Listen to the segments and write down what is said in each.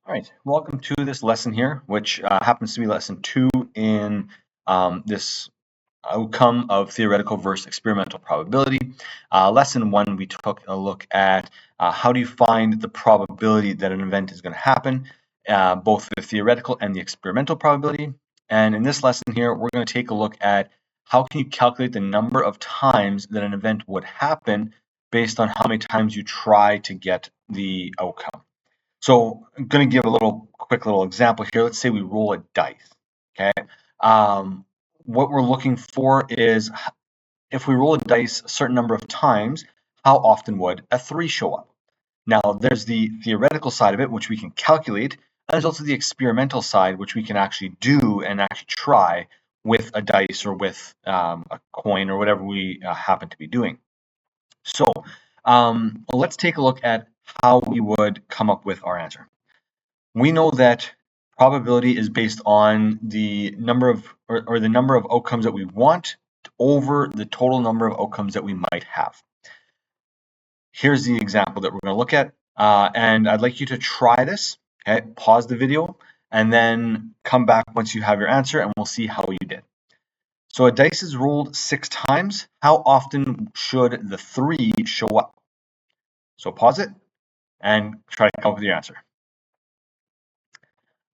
All right, welcome to this lesson here, which happens to be lesson 2 in this outcome of theoretical versus experimental probability. Lesson 1, we took a look at how do you find the probability that an event is going to happen, both the theoretical and the experimental probability. And in this lesson here, we're going to take a look at how can you calculate the number of times that an event would happen based on how many times you try to get the outcome. So I'm going to give a quick little example here. Let's say we roll a dice, okay? What we're looking for is if we roll a dice a certain number of times, how often would a 3 show up? Now, there's the theoretical side of it, which we can calculate, and there's also the experimental side, which we can actually do and actually try with a dice or with a coin or whatever we happen to be doing. So let's take a look at how we would come up with our answer. We know that probability is based on the number of or the number of outcomes that we want over the total number of outcomes that we might have. Here's the example that we're going to look at, and I'd like you to try this. Okay, pause the video and then come back once you have your answer, and we'll see how you did. So a dice is rolled 6 times. How often should the 3 show up? So pause it and try to come up with your answer.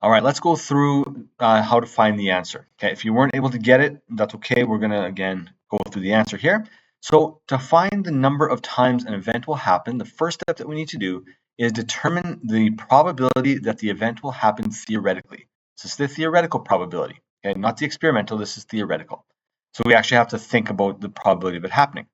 All right, let's go through how to find the answer. Okay, if you weren't able to get it, that's okay. We're going to, again, go through the answer here. So to find the number of times an event will happen, the first step that we need to do is determine the probability that the event will happen theoretically. This is the theoretical probability, okay, not the experimental. This is theoretical. So we actually have to think about the probability of it happening.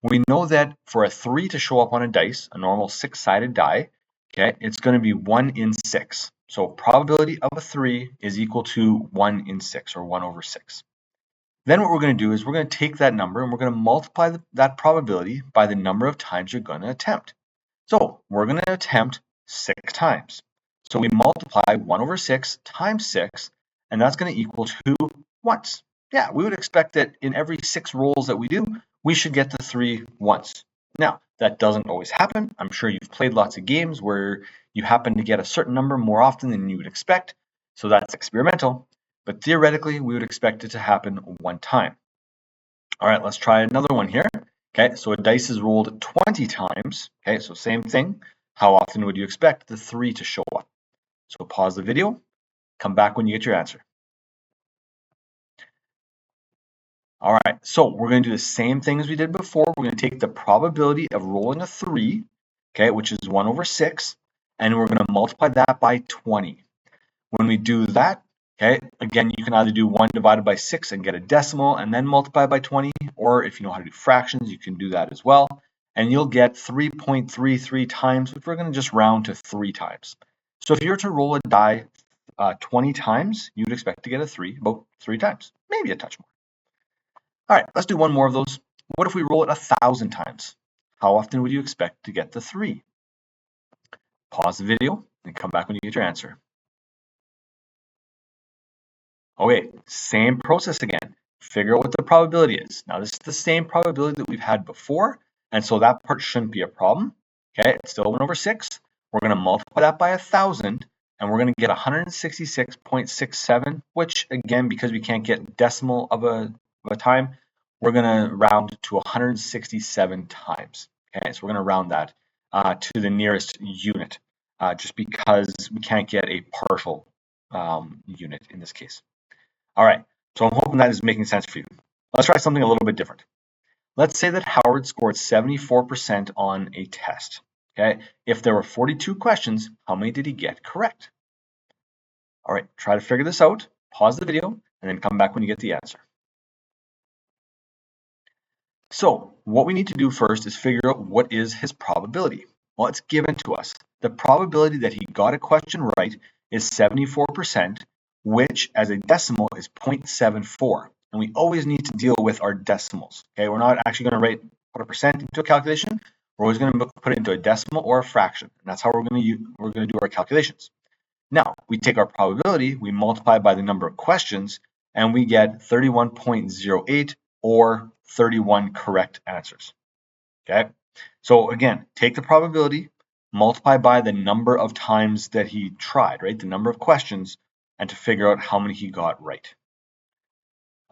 We know that for a 3 to show up on a dice, a normal 6-sided die, okay, it's going to be 1 in 6. So probability of a 3 is equal to 1 in 6, or 1 over 6. Then what we're going to do is we're going to take that number and we're going to multiply that probability by the number of times you're going to attempt. So we're going to attempt 6 times. So we multiply 1 over 6 times 6, and that's going to equal to once. Yeah, we would expect that in every 6 rolls that we do, we should get the 3 once. Now, that doesn't always happen. I'm sure you've played lots of games where you happen to get a certain number more often than you would expect, so that's experimental. But theoretically, we would expect it to happen 1 time. All right, let's try another one here. Okay, so a dice is rolled 20 times. Okay, so same thing. How often would you expect the 3 to show up? So pause the video, come back when you get your answer. All right, so we're going to do the same thing as we did before. We're going to take the probability of rolling a 3, okay, which is 1 over 6, and we're going to multiply that by 20. When we do that, okay, again, you can either do 1 divided by 6 and get a decimal and then multiply by 20, or if you know how to do fractions, you can do that as well. And you'll get 3.33 times, which we're going to just round to 3 times. So if you were to roll a die 20 times, you would expect to get a 3 about 3 times, maybe a touch more. All right, let's do one more of those. What if we roll it 1,000 times? How often would you expect to get the 3? Pause the video and come back when you get your answer. Okay, same process again. Figure out what the probability is. Now, this is the same probability that we've had before, and so that part shouldn't be a problem. Okay, it's still 1 over 6. We're going to multiply that by 1,000, and we're going to get 166.67, which, again, because we can't get decimal of a time, we're going to round to 167 times. Okay, so we're going to round that to the nearest unit, just because we can't get a partial unit in this case. All right, so I'm hoping that is making sense for you. Let's try something a little bit different. Let's say that Howard scored 74% on a test. Okay, if there were 42 questions, how many did he get correct? All right, try to figure this out. Pause the video and then come back when you get the answer. So what we need to do first is figure out what is his probability. Well, it's given to us. The probability that he got a question right is 74%, which as a decimal is 0.74. And we always need to deal with our decimals. Okay, we're not actually going to put a percent into a calculation. We're always going to put it into a decimal or a fraction. And that's how we're going to do our calculations. Now, we take our probability, we multiply by the number of questions, and we get 31.08 or 31 correct answers. Okay, so again, take the probability, multiply by the number of times that he tried, right? The number of questions, and to figure out how many he got right.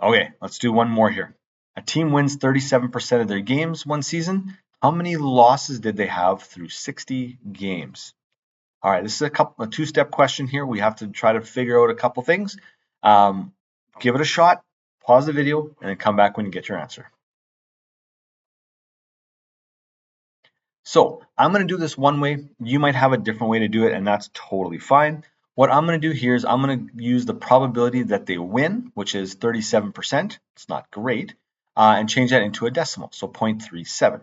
Okay, let's do one more here. A team wins 37% of their games one season. How many losses did they have through 60 games? All right, this is a two-step question here. We have to try to figure out a couple things. Give it a shot, pause the video, and then come back when you get your answer. So I'm going to do this one way. You might have a different way to do it, and that's totally fine. What I'm going to do here is I'm going to use the probability that they win, which is 37%. It's not great, and change that into a decimal, so 0.37.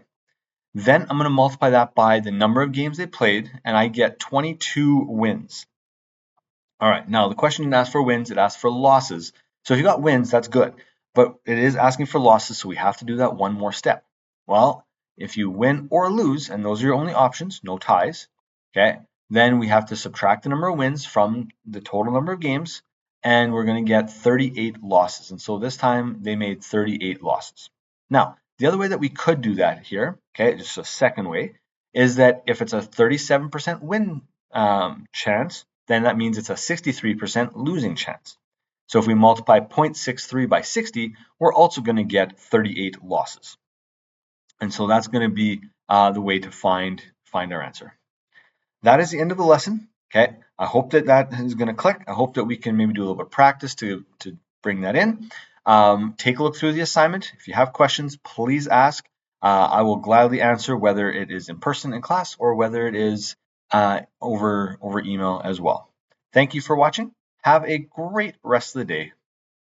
Then I'm going to multiply that by the number of games they played, and I get 22 wins. All right, now the question didn't ask for wins, it asked for losses. So if you got wins, that's good. But it is asking for losses, so we have to do that one more step. Well, if you win or lose, and those are your only options, no ties, okay, then we have to subtract the number of wins from the total number of games, and we're going to get 38 losses. And so this time they made 38 losses. Now, the other way that we could do that here, okay, just a second way, is that if it's a 37% win chance, then that means it's a 63% losing chance. So if we multiply 0.63 by 60, we're also going to get 38 losses. And so that's going to be the way to find our answer. That is the end of the lesson. Okay, I hope that is going to click. I hope that we can maybe do a little bit of practice to bring that in. Take a look through the assignment. If you have questions, please ask. I will gladly answer, whether it is in person in class or whether it is over email as well. Thank you for watching. Have a great rest of the day.